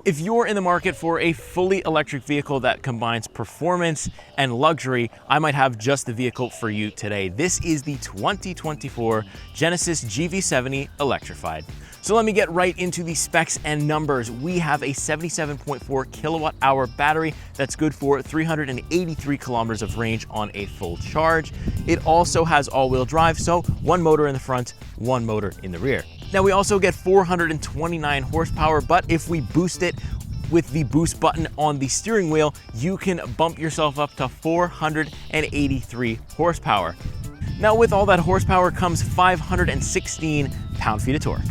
If you're in the market for a fully electric vehicle that combines performance and luxury, I might have just the vehicle for you today. This is the 2024 Genesis GV70 Electrified. So let me get right into the specs and numbers. We have a 77.4 kilowatt hour battery that's good for 383 kilometers of range on a full charge. It also has all-wheel drive, so one motor in the front, one motor in the rear. Now we also get 429 horsepower, but if we boost it with the boost button on the steering wheel, you can bump yourself up to 483 horsepower. Now with all that horsepower comes 516 pound-feet of torque.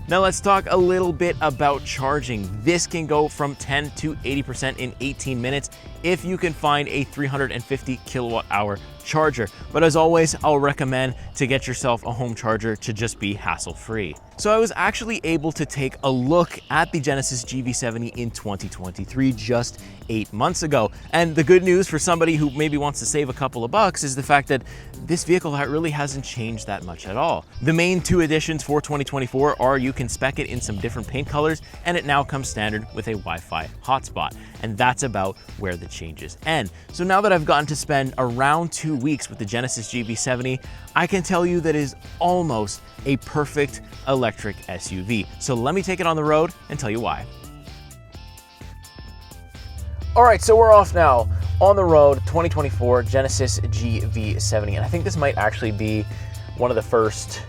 Now let's talk a little bit about charging. This can go from 10 to 80% in 18 minutes if you can find a 350 kilowatt hour charger. But as always, I'll recommend to get yourself a home charger to just be hassle-free. So I was actually able to take a look at the Genesis GV70 in 2023, just 8 months ago. And the good news for somebody who maybe wants to save a couple of bucks is the fact that this vehicle really hasn't changed that much at all. The main two additions for 2024 are you can spec it in some different paint colors, and it now comes standard with a Wi-Fi hotspot. And that's about where the changes end. So now that I've gotten to spend around 2 weeks with the Genesis GV70, I can tell you that it is almost a perfect electric SUV. So let me take it on the road and tell you why. All right, so we're off now on the road, 2024 Genesis GV70. And I think this might actually be one of the first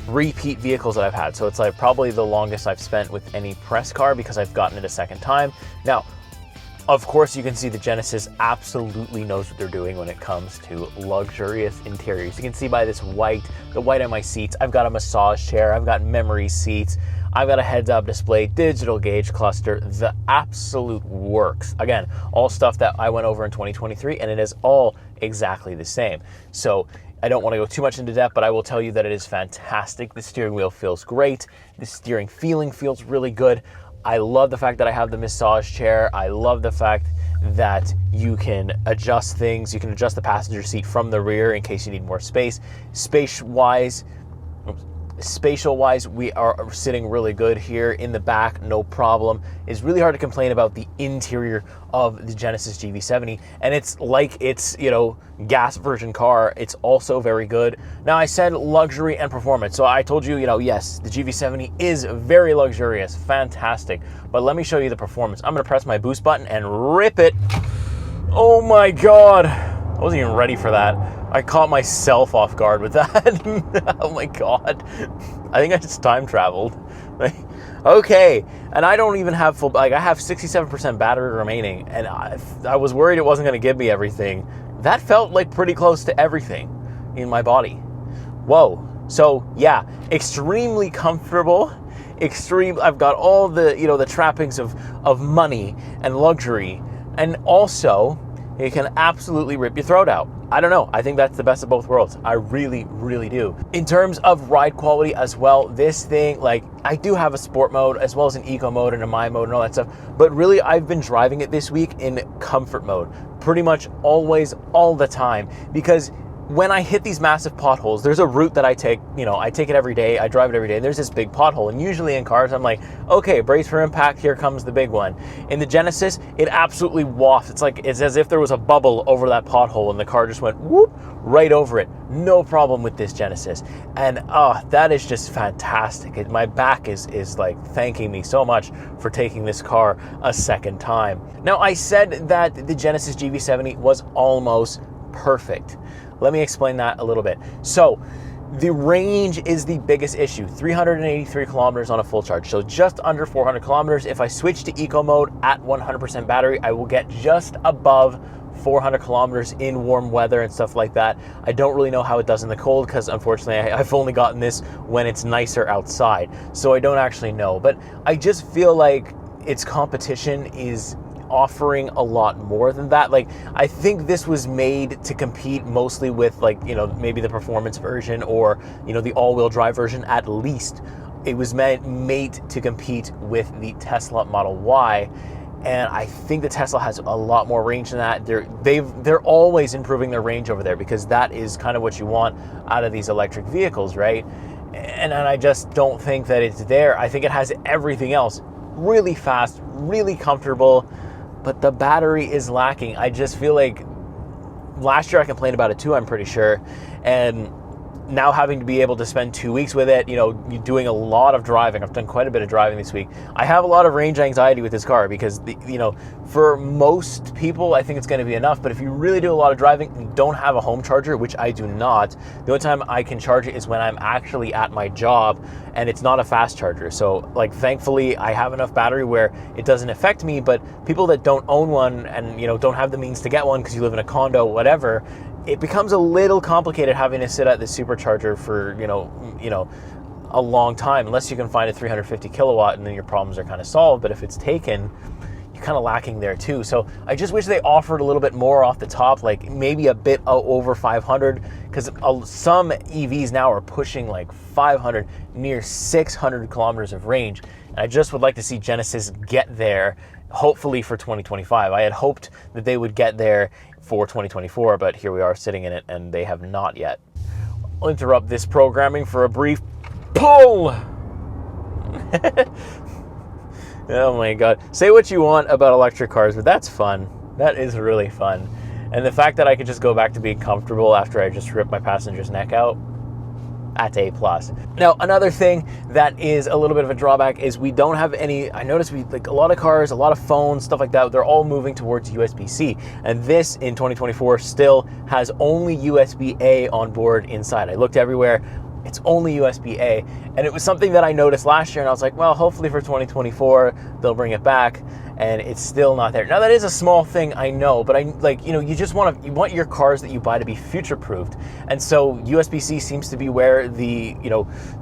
repeat vehicles that I've had. So it's like probably the longest I've spent with any press car because I've gotten it a second time. Now, of course, you can see the Genesis absolutely knows what they're doing when it comes to luxurious interiors. You can see by the white on my seats. I've got a massage chair, I've got memory seats, I've got a heads-up display, digital gauge cluster, the absolute works. Again, all stuff that I went over in 2023, and it is all exactly the same. So I don't want to go too much into depth, but I will tell you that it is fantastic. The steering wheel feels great. The steering feeling feels really good. I love the fact that I have the massage chair. I love the fact that you can adjust things. You can adjust the passenger seat from the rear in case you need more space. Spatial-wise, we are sitting really good here in the back, no problem. It's really hard to complain about the interior of the Genesis GV70, and it's like it's, gas version car. It's also very good. Now, I said luxury and performance, so I told you, yes, the GV70 is very luxurious, fantastic, but let me show you the performance. I'm gonna press my boost button and rip it. Oh my God, I wasn't even ready for that. I caught myself off guard with that. Oh my God. I think I just time traveled. Okay, and I don't even have full, I have 67% battery remaining, and I was worried it wasn't gonna give me everything. That felt like pretty close to everything in my body. Whoa. So yeah, extremely comfortable. I've got all the, the trappings of money and luxury, and also it can absolutely rip your throat out. I don't know. I think that's the best of both worlds. I really, really do. In terms of ride quality as well, this thing, I do have a sport mode as well as an eco mode and a my mode and all that stuff, but really I've been driving it this week in comfort mode pretty much always, all the time, because when I hit these massive potholes, there's a route that I take, I take it every day, I drive it every day, and there's this big pothole, and usually in cars, I'm like, okay, brace for impact, here comes the big one. In the Genesis, it absolutely wafts. It's as if there was a bubble over that pothole, and the car just went whoop, right over it. No problem with this Genesis. And that is just fantastic. My back is thanking me so much for taking this car a second time. Now, I said that the Genesis GV70 was almost perfect. Let me explain that a little bit. So the range is the biggest issue, 383 kilometers on a full charge. So just under 400 kilometers. If I switch to eco mode at 100% battery, I will get just above 400 kilometers in warm weather and stuff like that. I don't really know how it does in the cold because unfortunately I've only gotten this when it's nicer outside. So I don't actually know, but I just feel like its competition is offering a lot more than that. I think this was made to compete mostly with maybe the performance version or the all-wheel drive version. At least it was made to compete with the Tesla Model Y, and I think the Tesla has a lot more range than that. They're always improving their range over there because that is kind of what you want out of these electric vehicles, right? And I just don't think that it's there. I think it has everything else really fast, really comfortable, but the battery is lacking. I just feel like last year I complained about it too, I'm pretty sure, and now having to be able to spend 2 weeks with it, doing a lot of driving. I've done quite a bit of driving this week. I have a lot of range anxiety with this car because, for most people, I think it's going to be enough. But if you really do a lot of driving and don't have a home charger, which I do not, the only time I can charge it is when I'm actually at my job, and it's not a fast charger. So, thankfully, I have enough battery where it doesn't affect me. But people that don't own one and, don't have the means to get one because you live in a condo, whatever, it becomes a little complicated having to sit at the supercharger for, a long time, unless you can find a 350 kilowatt and then your problems are kind of solved. But if it's taken, you're kind of lacking there too. So I just wish they offered a little bit more off the top, like maybe a bit over 500, because some EVs now are pushing 500, near 600 kilometers of range. And I just would like to see Genesis get there, hopefully for 2025. I had hoped that they would get there for 2024, but here we are sitting in it and they have not yet. I'll interrupt this programming for a brief pull. Oh my God. Say what you want about electric cars, but that's fun. That is really fun. And the fact that I could just go back to being comfortable after I just ripped my passenger's neck out, that's A+. Now, another thing that is a little bit of a drawback is we don't have any, I noticed a lot of cars, a lot of phones, stuff like that, they're all moving towards USB-C. And this in 2024 still has only USB-A on board inside. I looked everywhere, it's only USB-A. And it was something that I noticed last year, and I was like, well, hopefully for 2024, they'll bring it back. And it's still not there. Now that is a small thing, I know, but you just you want your cars that you buy to be future-proofed. And so USB-C seems to be where the,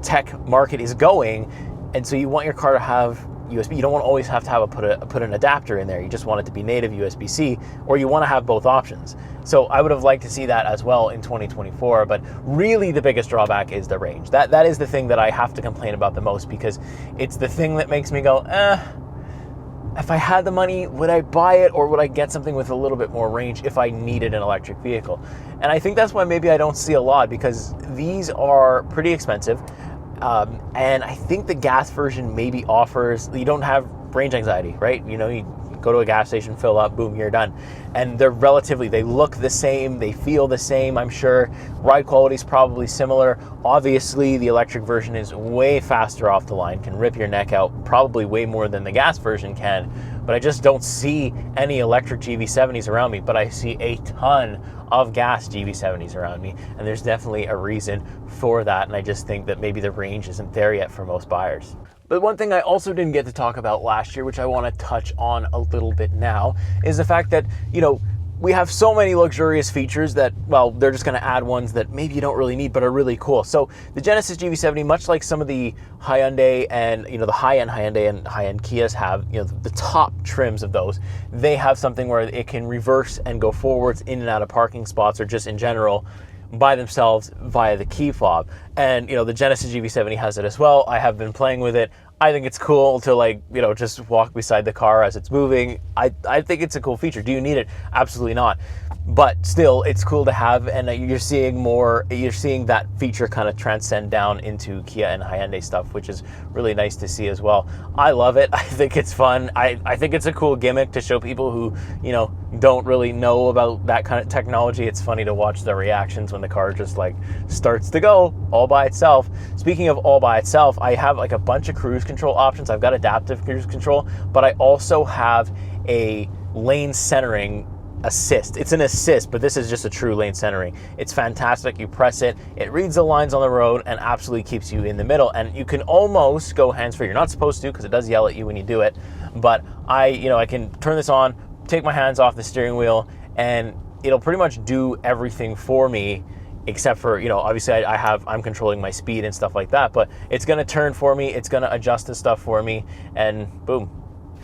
tech market is going. And so you want your car to have USB. You don't want to always have to put an adapter in there. You just want it to be native USB-C, or you want to have both options. So I would have liked to see that as well in 2024, but really the biggest drawback is the range. That is the thing that I have to complain about the most, because it's the thing that makes me go, if I had the money, would I buy it, or would I get something with a little bit more range if I needed an electric vehicle? And I think that's why maybe I don't see a lot, because these are pretty expensive. And I think the gas version maybe offers, you don't have range anxiety, right? You go to a gas station, fill up, boom, you're done. And they look the same, they feel the same, I'm sure. Ride quality is probably similar. Obviously, the electric version is way faster off the line, can rip your neck out probably way more than the gas version can. But I just don't see any electric GV70s around me, but I see a ton of gas GV70s around me. And there's definitely a reason for that. And I just think that maybe the range isn't there yet for most buyers. But one thing I also didn't get to talk about last year, which I want to touch on a little bit now, is the fact that, we have so many luxurious features that, well, they're just going to add ones that maybe you don't really need, but are really cool. So the Genesis GV70, much like some of the Hyundai and, the high-end Hyundai and high-end Kias have, the top trims of those, they have something where it can reverse and go forwards in and out of parking spots, or just in general by themselves via the key fob. And, the Genesis GV70 has it as well. I have been playing with it. I think it's cool to just walk beside the car as it's moving. I think it's a cool feature. Do you need it? Absolutely not. But still, it's cool to have, and you're seeing that feature kind of transcend down into Kia and Hyundai stuff, which is really nice to see as well. I love it. I think it's fun. I think it's a cool gimmick to show people who, don't really know about that kind of technology. It's funny to watch their reactions when the car just starts to go all by itself. Speaking of all by itself, I have a bunch of cruise control options. I've got adaptive cruise control, but I also have a lane centering assist. It's an assist, but this is just a true lane centering. It's fantastic. You press it, it reads the lines on the road and absolutely keeps you in the middle. And you can almost go hands-free. You're not supposed to, because it does yell at you when you do it. But I can turn this on, take my hands off the steering wheel, and it'll pretty much do everything for me, except for, obviously I'm controlling my speed and stuff like that, but it's going to turn for me. It's going to adjust the stuff for me, and boom,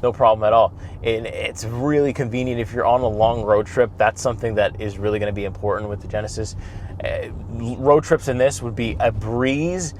no problem at all. It's really convenient if you're on a long road trip. That's something that is really going to be important with the Genesis. Road trips in this would be a breeze,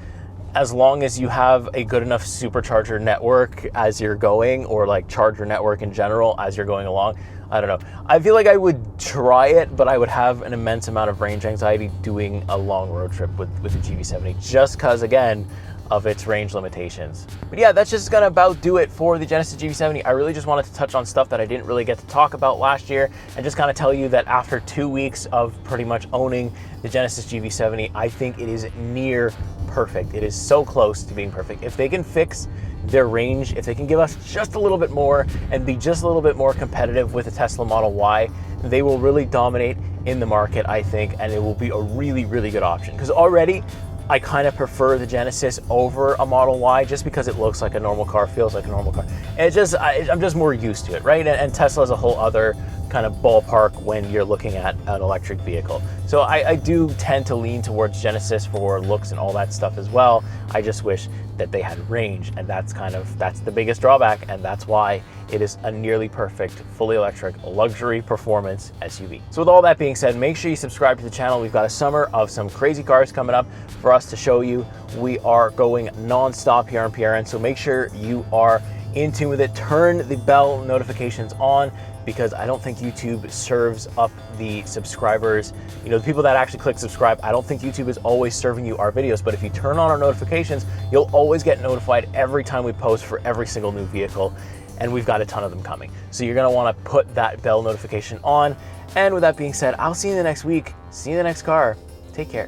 as long as you have a good enough supercharger network as you're going, or charger network in general as you're going along. I don't know. I feel like I would try it, but I would have an immense amount of range anxiety doing a long road trip with the GV70, just because, again, of its range limitations. But yeah, that's just gonna about do it for the Genesis GV70. I really just wanted to touch on stuff that I didn't really get to talk about last year, and just kind of tell you that after 2 weeks of pretty much owning the Genesis GV70, I think it is near perfect. It is so close to being perfect. If they can fix their range, if they can give us just a little bit more and be just a little bit more competitive with the Tesla Model Y, they will really dominate in the market, I think, and it will be a really, really good option. Because already, I kind of prefer the Genesis over a Model Y just because it looks like a normal car, feels like a normal car. And I'm just more used to it, right? And Tesla is a whole other kind of ballpark when you're looking at an electric vehicle. So I do tend to lean towards Genesis for looks and all that stuff as well. I just wish that they had range, and that's the biggest drawback, and that's why it is a nearly perfect, fully electric luxury performance SUV. So with all that being said, make sure you subscribe to the channel. We've got a summer of some crazy cars coming up for us to show you. We are going non-stop here on PRN, so make sure you are in tune with it. Turn the bell notifications on, because I don't think YouTube serves up the subscribers. You know, the people that actually click subscribe, I don't think YouTube is always serving you our videos, but if you turn on our notifications, you'll always get notified every time we post for every single new vehicle, and we've got a ton of them coming. So you're gonna wanna put that bell notification on. And with that being said, I'll see you in the next week. See you in the next car. Take care.